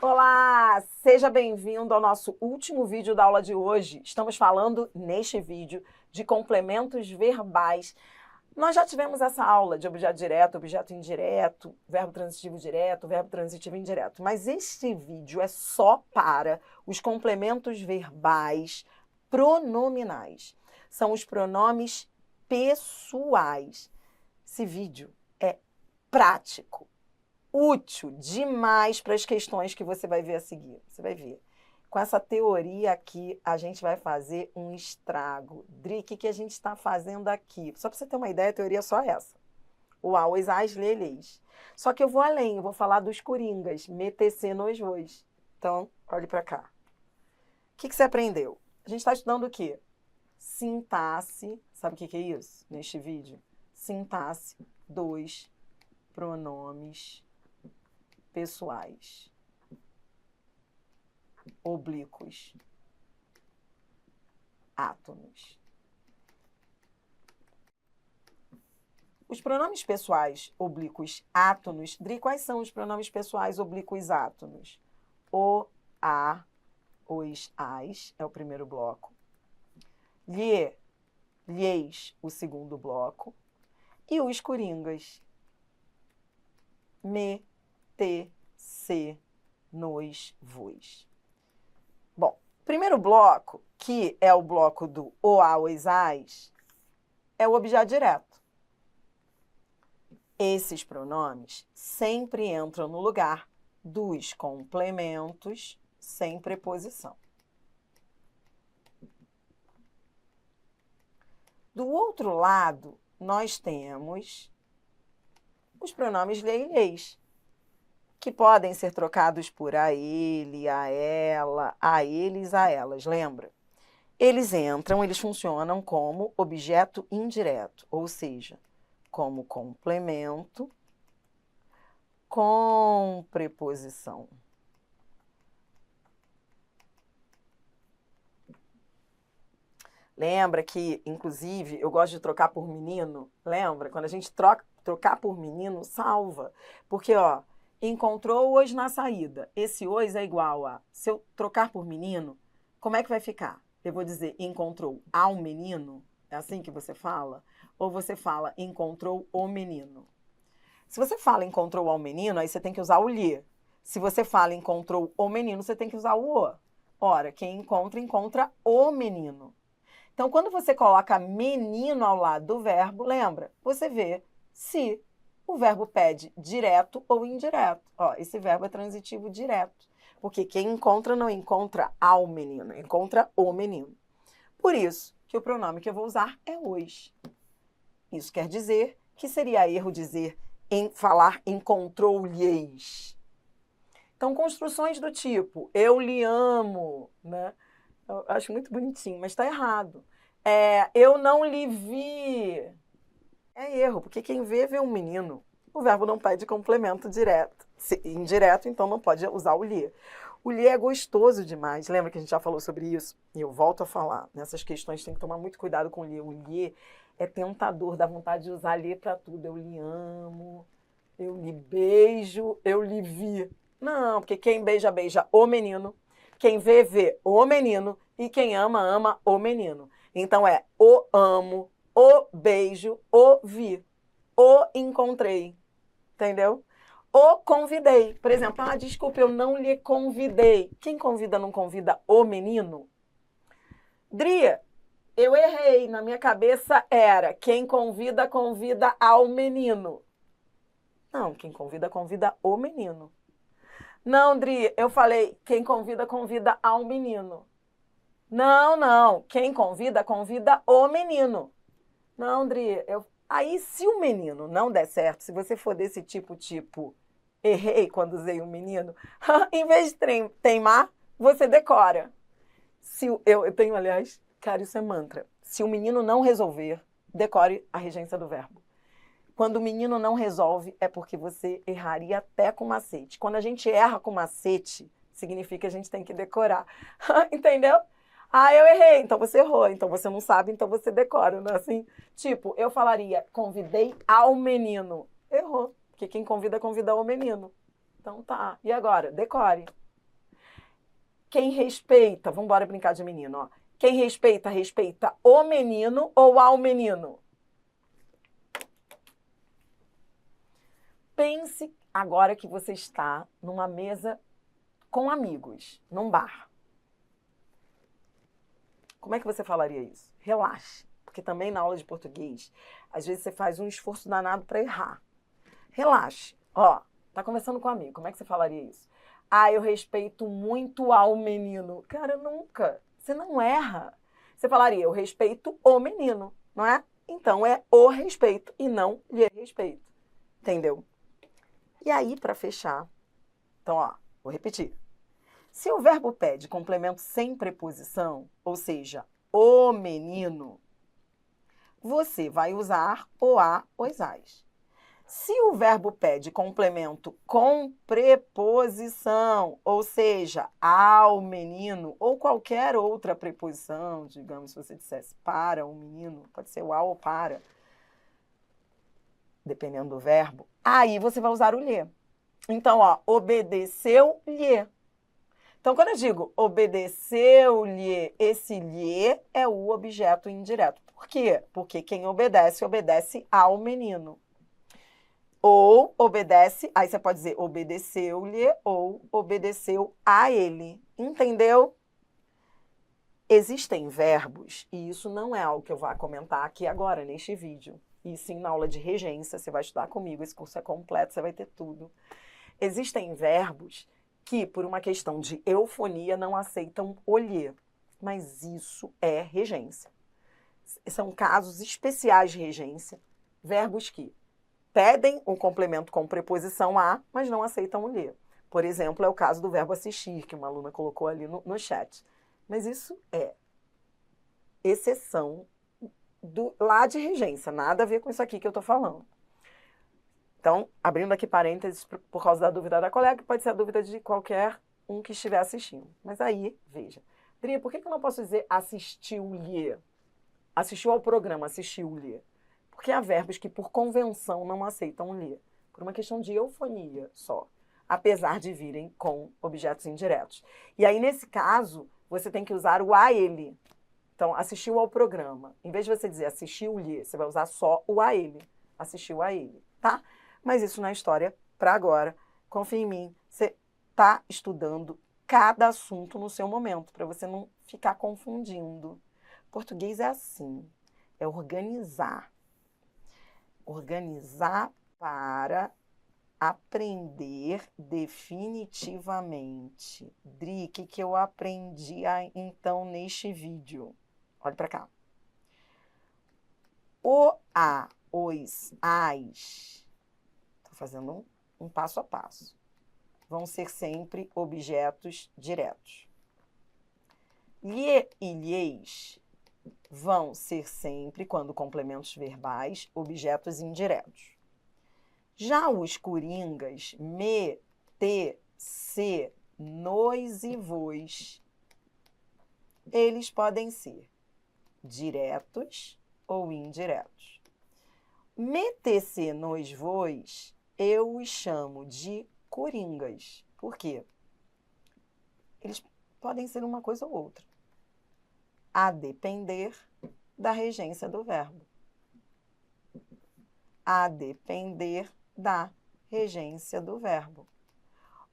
Olá, seja bem-vindo ao nosso último vídeo da aula de hoje. Estamos falando, neste vídeo, de complementos verbais. Nós já tivemos essa aula de objeto direto, objeto indireto, verbo transitivo direto, verbo transitivo indireto. Mas este vídeo é só para os complementos verbais pronominais. São os pronomes pessoais. Esse vídeo é prático, útil demais para as questões que você vai ver a seguir. Você vai ver. Com essa teoria aqui, a gente vai fazer um estrago. Dri, o que a gente está fazendo aqui? Só para você ter uma ideia, a teoria é só essa. O always, as, leis. Só que eu vou além, eu vou falar dos coringas, metecer nos voos. Então, olhe para cá. O que você aprendeu? A gente está estudando o quê? Sintaxe. Sabe o que é isso? Neste vídeo? Sintaxe dos pronomes pessoais, oblíquos, átonos. Os pronomes pessoais oblíquos átonos, Dri, quais são os pronomes pessoais oblíquos átonos? O, a, os, as, é o primeiro bloco. Lhe, lhes, o segundo bloco. E os coringas. Me, te, se, nos, vos. Bom, primeiro bloco, que é o bloco do o, a, os, as, é o objeto direto. Esses pronomes sempre entram no lugar dos complementos sem preposição. Do outro lado, nós temos os pronomes lhe e lhes, que podem ser trocados por a ele, a ela, a eles, a elas, lembra? Eles entram, eles funcionam como objeto indireto, ou seja, como complemento com preposição. Lembra que, inclusive, eu gosto de trocar por menino? Lembra? Quando a gente trocar por menino, salva. Porque, ó, encontrou hoje na saída. Esse hoje é igual a, se eu trocar por menino, como é que vai ficar? Eu vou dizer encontrou ao menino? É assim que você fala? Ou você fala encontrou o menino? Se você fala encontrou ao menino, aí você tem que usar o lhe. Se você fala encontrou o menino, você tem que usar o o. Ora, quem encontra, encontra o menino. Então, quando você coloca menino ao lado do verbo, lembra? Você vê se o verbo pede direto ou indireto. Ó, esse verbo é transitivo direto, porque quem encontra não encontra ao menino, encontra o menino. Por isso que o pronome que eu vou usar é os. Isso quer dizer que seria erro dizer falar encontrou-lhes. Então, construções do tipo eu lhe amo, né? Eu acho muito bonitinho, mas está errado. Eu não lhe vi. É erro, porque quem vê, vê um menino. O verbo não pede complemento direto. Indireto, então não pode usar o lhe. O lhe é gostoso demais. Lembra que a gente já falou sobre isso? E eu volto a falar. Nessas questões tem que tomar muito cuidado com o lhe. O lhe é tentador, dá vontade de usar lhe para tudo. Eu lhe amo, eu lhe beijo, eu lhe vi. Não, porque quem beija, beija o menino. Quem vê, vê o menino. E quem ama, ama o menino. Então é o amo, o beijo, o vi, o encontrei. Entendeu? O convidei. Por exemplo, desculpa, eu não lhe convidei. Quem convida não convida o menino? Dria, eu errei. Na minha cabeça era quem convida, convida ao menino. Não, quem convida, convida o menino. Não, Dri, eu falei, quem convida, convida ao menino. Não, quem convida, convida o menino. Não, Dri, aí se o menino não der certo, se você for desse tipo, errei quando usei o menino, em vez de teimar, você decora. Eu tenho, aliás, cara, isso é mantra. Se o menino não resolver, decore a regência do verbo. Quando o menino não resolve, é porque você erraria até com macete. Quando a gente erra com macete, significa que a gente tem que decorar. Entendeu? Eu errei, então você errou. Então você não sabe, então você decora, não é assim? Tipo, eu falaria, convidei ao menino. Errou, porque quem convida, convida o menino. Então tá. E agora? Decore. Quem respeita, vamos embora brincar de menino, ó. Quem respeita, respeita o menino ou ao menino? Pense agora que você está numa mesa com amigos, num bar. Como é que você falaria isso? Relaxe, porque também na aula de português, às vezes você faz um esforço danado para errar. Relaxe. Ó, tá conversando com um amigo, como é que você falaria isso? Ah, eu respeito muito ao menino. Cara, nunca. Você não erra. Você falaria, eu respeito o menino, não é? Então é o respeito e não lhe respeito. Entendeu? E aí, para fechar, então, ó, vou repetir. Se o verbo pede complemento sem preposição, ou seja, o menino, você vai usar o a, os as. Se o verbo pede complemento com preposição, ou seja, ao menino, ou qualquer outra preposição, digamos, se você dissesse para o menino, pode ser o ao ou para, dependendo do verbo, aí você vai usar o lhe. Então, ó, obedeceu-lhe. Então, quando eu digo obedeceu-lhe, esse lhe é o objeto indireto. Por quê? Porque quem obedece, obedece ao menino. Ou obedece, aí você pode dizer obedeceu-lhe ou obedeceu a ele. Entendeu? Existem verbos, e isso não é algo que eu vou comentar aqui agora, neste vídeo. E sim na aula de regência, você vai estudar comigo, esse curso é completo, você vai ter tudo. Existem verbos que, por uma questão de eufonia, não aceitam o lhe. Mas isso é regência. São casos especiais de regência, verbos que pedem um complemento com preposição a, mas não aceitam o lhe. Por exemplo, é o caso do verbo assistir, que uma aluna colocou ali no chat. Mas isso é exceção lá de regência, nada a ver com isso aqui que eu estou falando. Então, abrindo aqui parênteses por causa da dúvida da colega, que pode ser a dúvida de qualquer um que estiver assistindo. Mas aí, veja. Dri, por que eu não posso dizer assistiu-lhe? Assistiu ao programa, assistiu-lhe. Porque há verbos que, por convenção, não aceitam lhe. Por uma questão de eufonia só. Apesar de virem com objetos indiretos. E aí, nesse caso, você tem que usar o a ele. Então, assistiu ao programa. Em vez de você dizer assistiu-lhe, você vai usar só o a ele. Assistiu a ele, tá? Mas isso não é história para agora. Confia em mim. Você está estudando cada assunto no seu momento, para você não ficar confundindo. Português é assim. É organizar. Organizar para aprender definitivamente. Dri, o que eu aprendi então neste vídeo? Olha para cá. O, a, os, as, estou fazendo um passo a passo, vão ser sempre objetos diretos. Lhe e lhes vão ser sempre, quando complementos verbais, objetos indiretos. Já os coringas, me, te, se, nos e vos, eles podem ser diretos ou indiretos. Me, te, se, nos, vos, eu os chamo de coringas. Por quê? Eles podem ser uma coisa ou outra, a depender da regência do verbo. A depender da regência do verbo.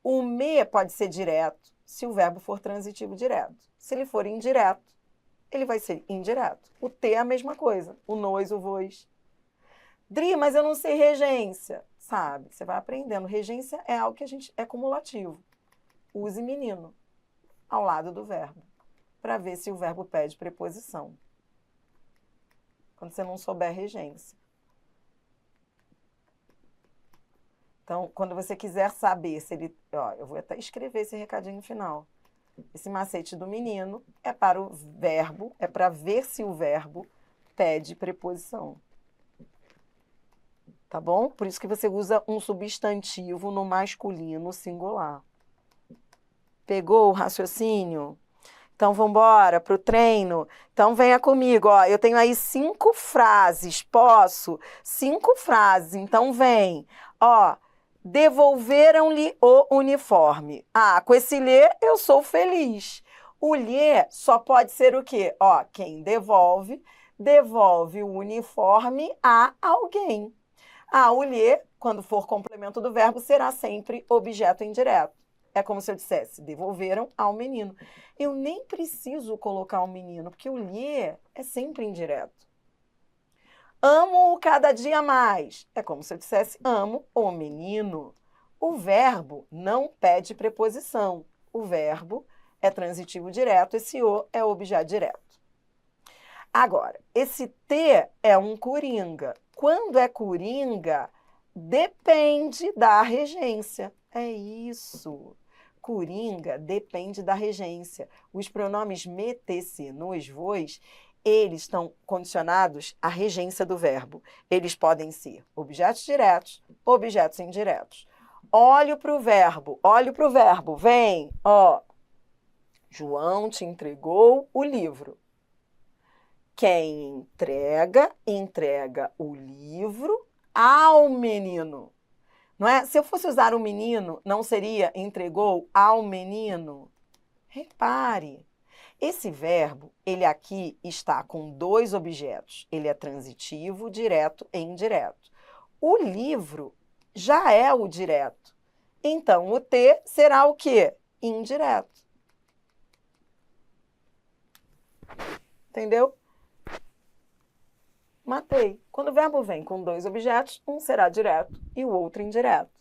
O me pode ser direto se o verbo for transitivo direto. Se ele for indireto, ele vai ser indireto. O te é a mesma coisa. O nos, o vos. Dri, mas eu não sei regência. Sabe, você vai aprendendo. Regência é algo que a gente é cumulativo. Use menino ao lado do verbo, para ver se o verbo pede preposição. Quando você não souber regência. Então, quando você quiser saber se ele... Ó, eu vou até escrever esse recadinho no final. Esse macete do menino é para o verbo, é para ver se o verbo pede preposição. Tá bom? Por isso que você usa um substantivo no masculino singular. Pegou o raciocínio? Então, vamos embora para o treino? Então, venha comigo. Ó, eu tenho aí 5 frases. Posso? 5 frases. Então, vem. Ó, Devolveram-lhe o uniforme. Ah, com esse lhe eu sou feliz. O lhe só pode ser o quê? Ó, quem devolve, devolve o uniforme a alguém. Ah, o lhe, quando for complemento do verbo, será sempre objeto indireto. É como se eu dissesse, devolveram ao menino. Eu nem preciso colocar o menino, porque o lhe é sempre indireto. Amo-o cada dia mais. É como se eu dissesse, amo o menino. O verbo não pede preposição. O verbo é transitivo direto, esse o é objeto direto. Agora, esse T é um coringa. Quando é coringa, depende da regência. É isso. Coringa depende da regência. Os pronomes me, te, se, nos, vos, eles estão condicionados à regência do verbo. Eles podem ser objetos diretos, objetos indiretos. Olho para o verbo, vem, ó. João te entregou o livro. Quem entrega, entrega o livro ao menino. Não é? Se eu fosse usar o menino, não seria entregou ao menino? Repare, esse verbo, ele aqui está com dois objetos. Ele é transitivo, direto e indireto. O livro já é o direto. Então, o T será o quê? Indireto. Entendeu? Matei. Quando o verbo vem com dois objetos, um será direto e o outro indireto.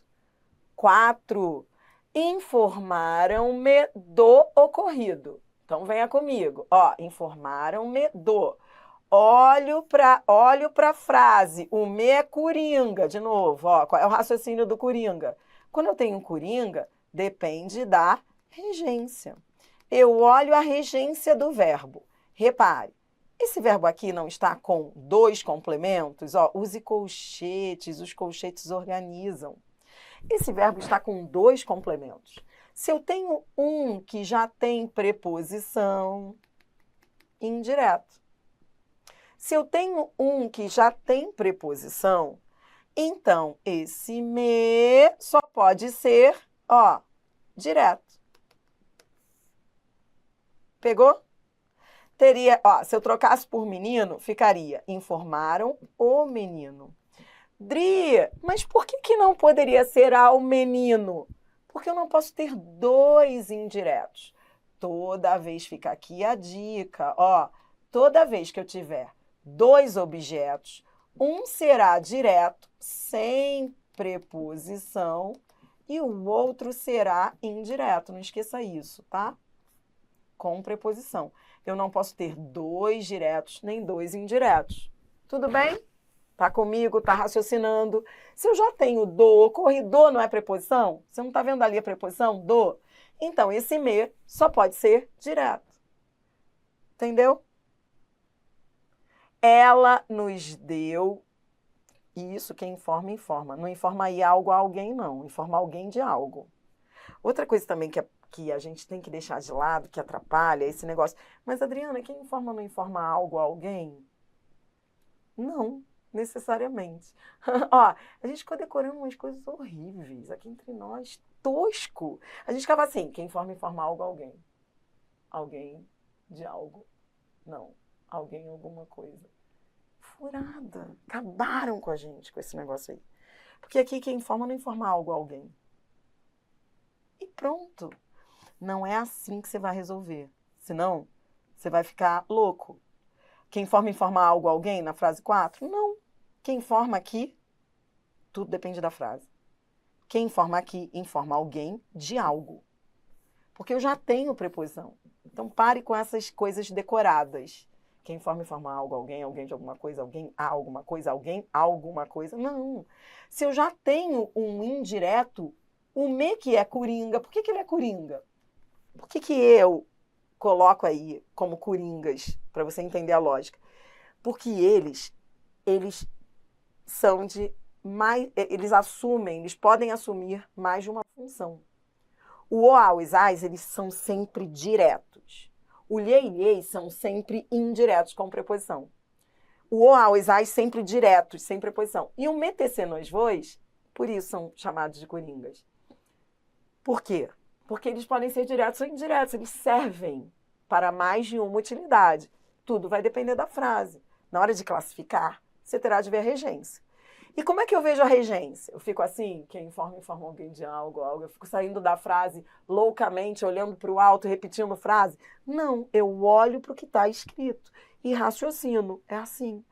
4. Informaram-me do ocorrido. Então, venha comigo. Ó, informaram-me do. Olho para a frase. O me é coringa. De novo, ó, qual é o raciocínio do coringa? Quando eu tenho coringa, depende da regência. Eu olho a regência do verbo. Repare, esse verbo aqui não está com dois complementos? Ó, use colchetes, os colchetes organizam. Esse verbo está com dois complementos. Se eu tenho um que já tem preposição, indireto. Se eu tenho um que já tem preposição, então esse me só pode ser, ó, direto. Pegou? Teria, ó, se eu trocasse por menino, ficaria informaram o menino. Dri, mas por que não poderia ser ao menino? Porque eu não posso ter dois indiretos. Toda vez fica aqui a dica, ó, toda vez que eu tiver dois objetos, um será direto, sem preposição, e o outro será indireto. Não esqueça isso, tá? Com preposição. Eu não posso ter dois diretos nem dois indiretos. Tudo bem? Tá comigo? Tá raciocinando? Se eu já tenho do, corredor não é preposição? Você não tá vendo ali a preposição? Do? Então, esse me só pode ser direto. Entendeu? Ela nos deu... Isso, quem informa, informa. Não informa aí algo a alguém, não. Informa alguém de algo. Outra coisa também que a gente tem que deixar de lado, que atrapalha, é esse negócio. Mas, Adriana, quem informa não informa algo a alguém? Não, necessariamente. Ó, a gente ficou decorando umas coisas horríveis aqui entre nós, tosco. A gente ficava assim, quem informa algo a alguém. Alguém de algo. Não, alguém alguma coisa. Furada. Acabaram com a gente com esse negócio aí. Porque aqui quem informa não informa algo a alguém. E pronto. Não é assim que você vai resolver. Senão, você vai ficar louco. Quem informa algo a alguém na frase 4? Não. Quem informa aqui, tudo depende da frase. Quem informa aqui, informa alguém de algo. Porque eu já tenho preposição. Então, pare com essas coisas decoradas. Quem informa algo a alguém, alguém de alguma coisa, alguém a alguma coisa, alguém a alguma coisa. Não. Se eu já tenho um indireto, o me que é coringa, por que ele é coringa? Por que eu coloco aí como coringas, para você entender a lógica? Porque eles são de mais, eles podem assumir mais de uma função. O o, os, as, eles são sempre diretos. O lhe e lhes são sempre indiretos com preposição. O o, os, as sempre diretos, sem preposição. E o me, te, se, nos, vos Por isso são chamados de coringas. Por quê? Porque eles podem ser diretos ou indiretos, eles servem para mais de uma utilidade. Tudo vai depender da frase. Na hora de classificar, você terá de ver a regência. E como é que eu vejo a regência? Eu fico assim, quem informa alguém de algo. Eu fico saindo da frase loucamente, olhando para o alto, repetindo frase. Não, eu olho para o que está escrito e raciocino. É assim.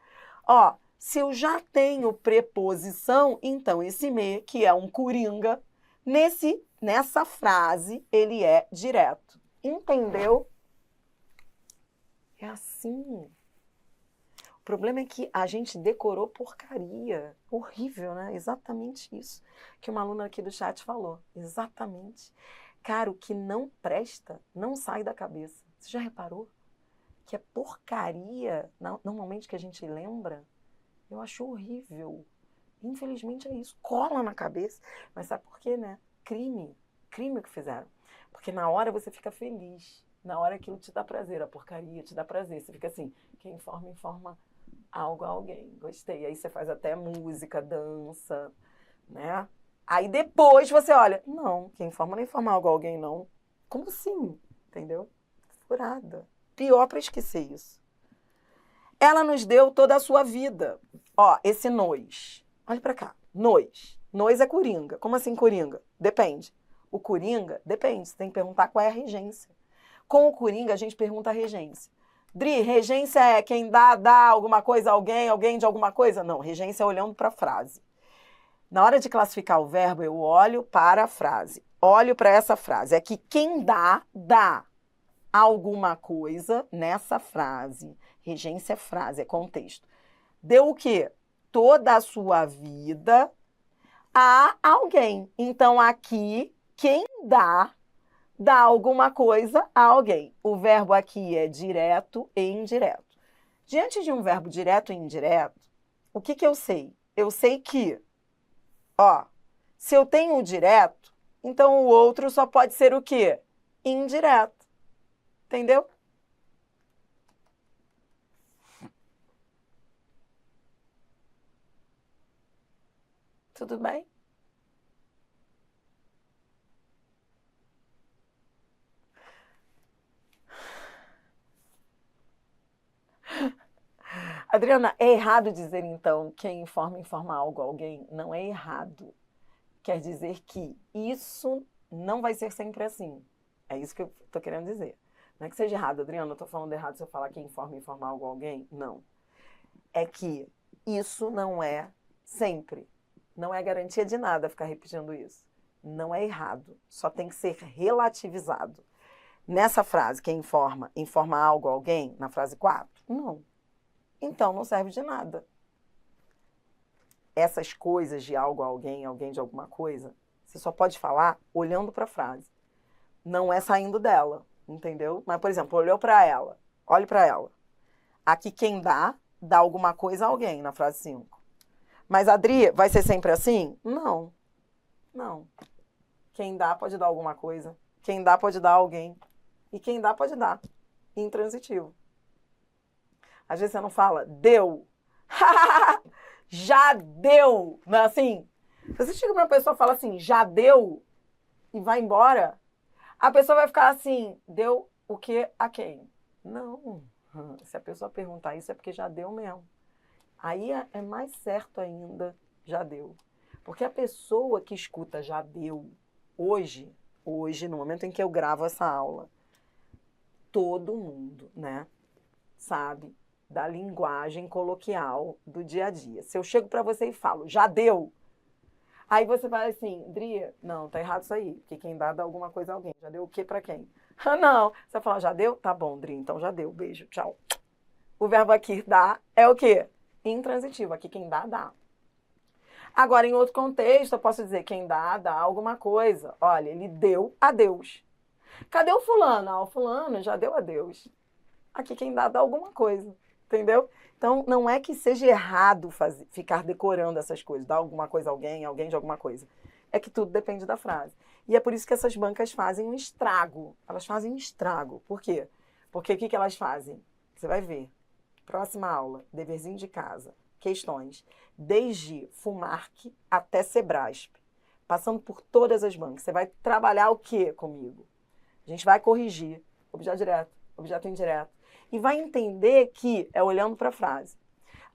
Ó, se eu já tenho preposição, então esse me, que é um coringa, nessa frase, ele é direto. Entendeu? É assim. O problema é que a gente decorou porcaria. Horrível, né? Exatamente isso que uma aluna aqui do chat falou. Exatamente. Cara, o que não presta não sai da cabeça. Você já reparou? Que é porcaria, normalmente que a gente lembra, eu acho horrível. Infelizmente é isso. Cola na cabeça. Mas sabe por quê, né? Crime. Crime o que fizeram. Porque na hora você fica feliz. Na hora aquilo te dá prazer. A porcaria te dá prazer. Você fica assim, quem informa algo a alguém. Gostei. Aí você faz até música, dança, né? Aí depois você olha, não, quem informa não informa algo a alguém, não. Como assim? Entendeu? Furada. Pior para esquecer isso. Ela nos deu toda a sua vida. Ó, esse nós. Olha para cá. Nós. Nós é coringa. Como assim coringa? Depende. O coringa, depende. Você tem que perguntar qual é a regência. Com o coringa, a gente pergunta a regência. Dri, regência é quem dá alguma coisa a alguém de alguma coisa? Não, regência é olhando para a frase. Na hora de classificar o verbo, eu olho para a frase. Olho para essa frase. É que quem dá alguma coisa nessa frase. Regência é frase, é contexto. Deu o quê? Toda a sua vida a alguém. Então, aqui, quem dá alguma coisa a alguém. O verbo aqui é direto e indireto. Diante de um verbo direto e indireto, o que eu sei? Eu sei que, ó, se eu tenho o direto, então o outro só pode ser o quê? Indireto. Entendeu? Tudo bem? Adriana, é errado dizer, então, quem informa algo a alguém? Não é errado. Quer dizer que isso não vai ser sempre assim. É isso que eu estou querendo dizer. Não é que seja errado, Adriana, eu estou falando errado se eu falar quem informa algo a alguém? Não. É que isso não é sempre. Não é garantia de nada ficar repetindo isso. Não é errado. Só tem que ser relativizado. Nessa frase, quem informa algo a alguém, na frase 4? Não. Então, não serve de nada. Essas coisas de algo a alguém de alguma coisa, você só pode falar olhando para a frase. Não é saindo dela, entendeu? Mas, por exemplo, olhou para ela. Olhe para ela. Aqui quem dá alguma coisa a alguém, na frase 5. Mas, Adri, vai ser sempre assim? Não. Não. Quem dá pode dar alguma coisa. Quem dá pode dar a alguém. E quem dá pode dar. Intransitivo. Às vezes você não fala, deu. Já deu. Não é assim? Se você chega para uma pessoa e fala assim, já deu, e vai embora, a pessoa vai ficar assim, deu o quê a quem? Não. Se a pessoa perguntar isso é porque já deu mesmo. Aí é mais certo ainda, já deu. Porque a pessoa que escuta já deu, hoje, no momento em que eu gravo essa aula, todo mundo, né, sabe da linguagem coloquial do dia a dia. Se eu chego para você e falo, já deu, aí você vai assim, Dria, não, tá errado isso aí, porque quem dá alguma coisa a alguém. Já deu o quê para quem? Ah, não. Você vai falar, já deu? Tá bom, Dria, então já deu, beijo, tchau. O verbo aqui, dá, é o quê? Intransitivo, aqui quem dá. Agora, em outro contexto, eu posso dizer, quem dá alguma coisa. Olha, ele deu a Deus. Cadê o fulano? Ah, o fulano já deu a Deus. Aqui quem dá alguma coisa. Entendeu? Então, não é que seja errado ficar decorando essas coisas, dar alguma coisa a alguém de alguma coisa. É que tudo depende da frase. E é por isso que essas bancas fazem um estrago. Elas fazem um estrago. Por quê? Porque o que elas fazem? Você vai ver. Próxima aula, deverzinho de casa. questões, desde FUMARC até SEBRASP, passando por todas as bancas. Você vai trabalhar o quê comigo? A gente vai corrigir objeto direto, objeto indireto, e vai entender que, olhando para a frase,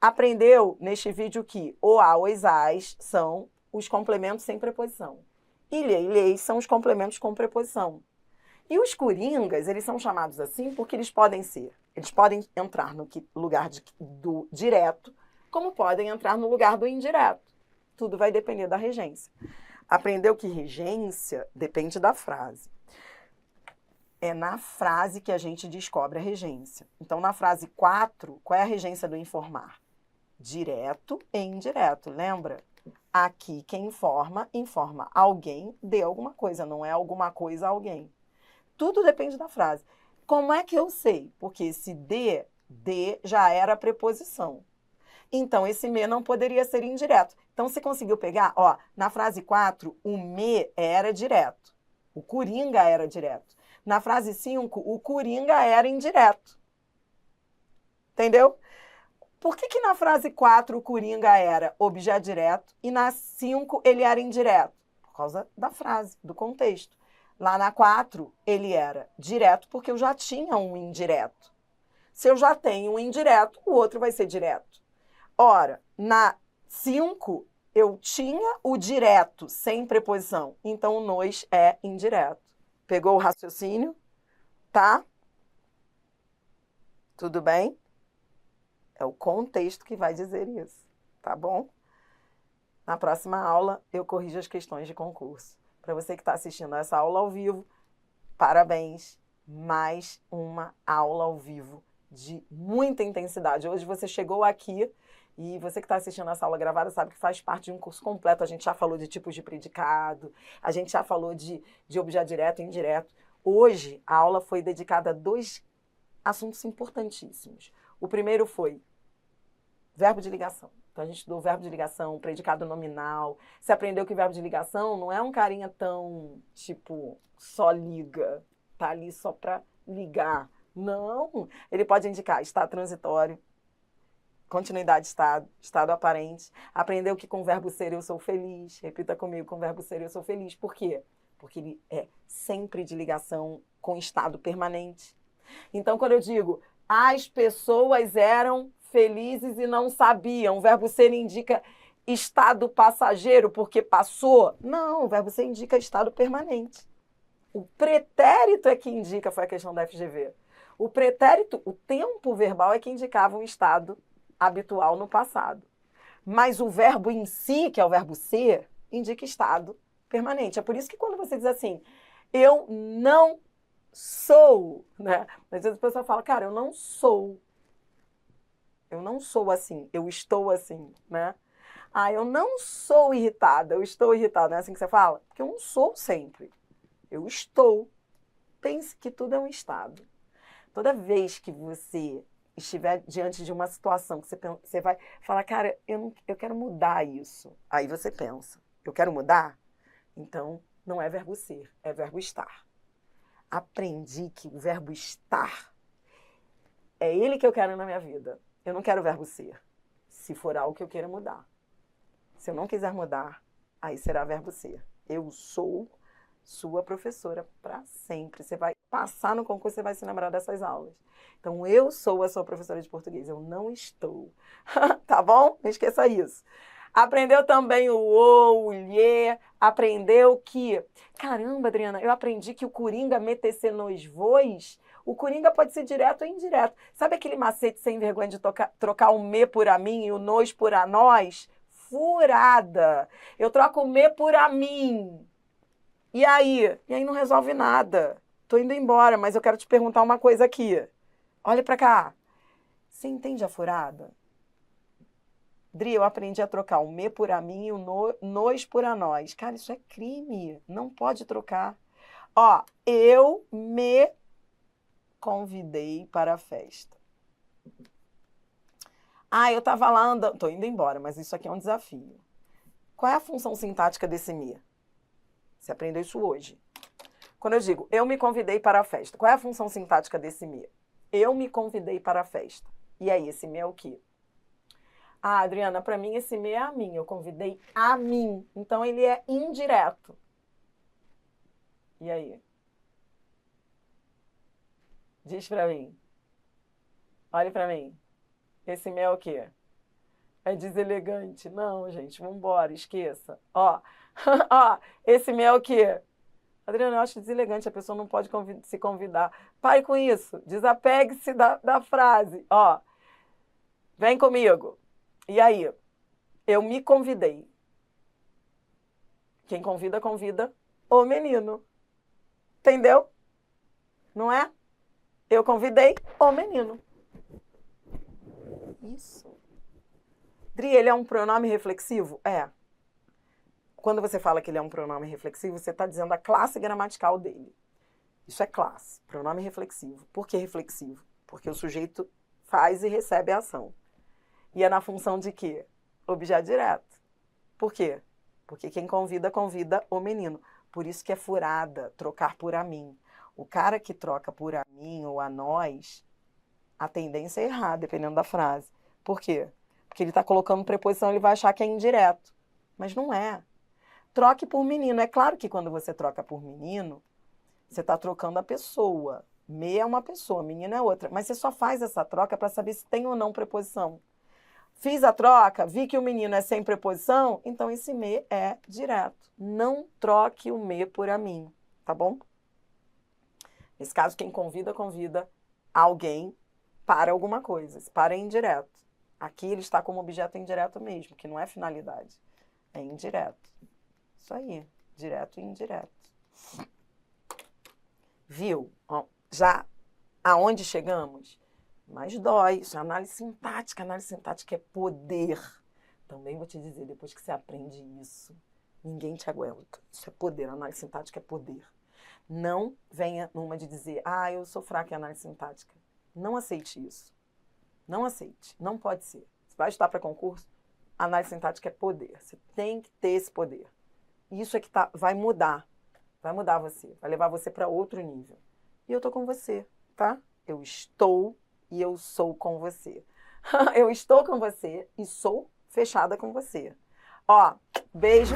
aprendeu neste vídeo que o a, os, as são os complementos sem preposição. Ilha e leis são os complementos com preposição. E os coringas, eles são chamados assim porque eles podem entrar no lugar do direto, como podem entrar no lugar do indireto. Tudo vai depender da regência. Aprendeu que regência depende da frase. É na frase que a gente descobre a regência. Então, na frase 4, qual é a regência do informar? Direto e indireto, lembra? Aqui quem informa alguém de alguma coisa, não é alguma coisa a alguém. Tudo depende da frase. Como é que eu sei? Porque esse de já era a preposição. Então, esse me não poderia ser indireto. Então, você conseguiu pegar? Ó, na frase 4, o me era direto. O coringa era direto. Na frase 5, o coringa era indireto. Entendeu? Por que na frase 4 o coringa era objeto direto e na 5 ele era indireto? Por causa da frase, do contexto. Lá na 4 ele era direto porque eu já tinha um indireto. Se eu já tenho um indireto, o outro vai ser direto. Ora, na 5 eu tinha o direto sem preposição, então o nos é indireto. Pegou o raciocínio? Tá? Tudo bem? É o contexto que vai dizer isso, tá bom? Na próxima aula, eu corrijo as questões de concurso. Para você que está assistindo essa aula ao vivo, parabéns! Mais uma aula ao vivo de muita intensidade. Hoje você chegou aqui e você que está assistindo essa aula gravada sabe que faz parte de um curso completo. A gente já falou de tipos de predicado, a gente já falou de objeto direto e indireto. Hoje, a aula foi dedicada a 2 assuntos importantíssimos. O primeiro foi verbo de ligação. Então, a gente estudou verbo de ligação, predicado nominal. Você aprendeu que verbo de ligação não é um carinha tão, tipo, só liga, tá ali só para ligar. Não, ele pode indicar estado transitório, continuidade de estado, estado aparente. Aprendeu que com o verbo ser eu sou feliz. Repita comigo, com o verbo ser eu sou feliz. Por quê? Porque ele é sempre de ligação com estado permanente. Então, quando eu digo as pessoas eram felizes e não sabiam, o verbo ser indica estado passageiro porque passou? Não, o verbo ser indica estado permanente. O pretérito é que indica, foi a questão da FGV. O pretérito, o tempo verbal é que indicava um estado habitual no passado. Mas o verbo em si, que é o verbo ser, indica estado permanente. É por isso que quando você diz assim, eu não sou, né? Às vezes a pessoa fala, cara, eu não sou assim, eu estou assim, né? Ah, eu não sou irritada, eu estou irritada, não é assim que você fala? Porque eu não sou sempre, eu estou. Pense que tudo é um estado. Toda vez que você estiver diante de uma situação que você vai falar, cara, eu quero mudar isso. Aí você pensa, eu quero mudar? Então, não é verbo ser, é verbo estar. Aprendi que o verbo estar é ele que eu quero na minha vida. Eu não quero o verbo ser, se for algo que eu queira mudar. Se eu não quiser mudar, aí será verbo ser. Eu sou sua professora para sempre. Você vai passar no concurso, você vai se lembrar dessas aulas. Então, eu sou a sua professora de português, eu não estou. Tá bom? Não esqueça isso. Aprendeu também o lhe, aprendeu que... Caramba, Adriana, eu aprendi que o coringa metecer nos voos, o coringa pode ser direto ou indireto. Sabe aquele macete sem vergonha de trocar o me por a mim e o nos por a nós? Furada! Eu troco o me por a mim. E aí? E aí não resolve nada. Tô indo embora, mas eu quero te perguntar uma coisa aqui. Olha pra cá. Você entende a furada? Dri, eu aprendi a trocar o me por a mim e o nos por a nós. Cara, isso é crime. Não pode trocar. Ó, eu me convidei para a festa. Ah, eu tava lá andando... Tô indo embora, mas isso aqui é um desafio. Qual é a função sintática desse me? Você aprendeu isso hoje. Quando eu digo, eu me convidei para a festa, qual é a função sintática desse me? Eu me convidei para a festa. E aí, esse me é o quê? Ah, Adriana, para mim esse me é a mim. Eu convidei a mim. Então ele é indireto. E aí? Diz para mim. Olhe para mim. Esse me é o quê? É deselegante. Não, gente, vambora, esqueça. Ó, ó, esse me é o quê? Adriana, eu acho deselegante, a pessoa não pode se convidar. Pare com isso, desapegue-se da frase. Ó, vem comigo. E aí? Eu me convidei. Quem convida, convida o menino. Entendeu? Não é? Eu convidei o menino. Isso. Dri, ele é um pronome reflexivo? É. Quando você fala que ele é um pronome reflexivo, você está dizendo a classe gramatical dele. Isso é classe, pronome reflexivo. Por que reflexivo? Porque o sujeito faz e recebe a ação. E é na função de quê? Objeto direto. Por quê? Porque quem convida, convida o menino. Por isso que é furada, trocar por a mim. O cara que troca por a mim ou a nós, a tendência é errar, dependendo da frase. Por quê? Porque ele está colocando preposição, ele vai achar que é indireto. Mas não é. Troque por menino. É claro que quando você troca por menino, você está trocando a pessoa. Me é uma pessoa, menino é outra. Mas você só faz essa troca para saber se tem ou não preposição. Fiz a troca, vi que o menino é sem preposição, então esse me é direto. Não troque o me por a mim, tá bom? Nesse caso, quem convida, convida alguém para alguma coisa. Para é indireto. Aqui ele está como objeto indireto mesmo, que não é finalidade. É indireto. Isso aí, direto e indireto. Viu? Ó, já aonde chegamos? Mas dói. Isso é análise sintática. Análise sintática é poder. Também vou te dizer, depois que você aprende isso, ninguém te aguenta. Isso é poder. Análise sintática é poder. Não venha numa de dizer, ah, eu sou fraca em análise sintática. Não aceite isso. Não aceite. Não pode ser. Você vai estudar para concurso, análise sintática é poder. Você tem que ter esse poder. Isso é que vai mudar. Vai mudar você. Vai levar você para outro nível. E eu tô com você, tá? Eu estou e eu sou com você. Eu estou com você e sou fechada com você. Ó, beijo.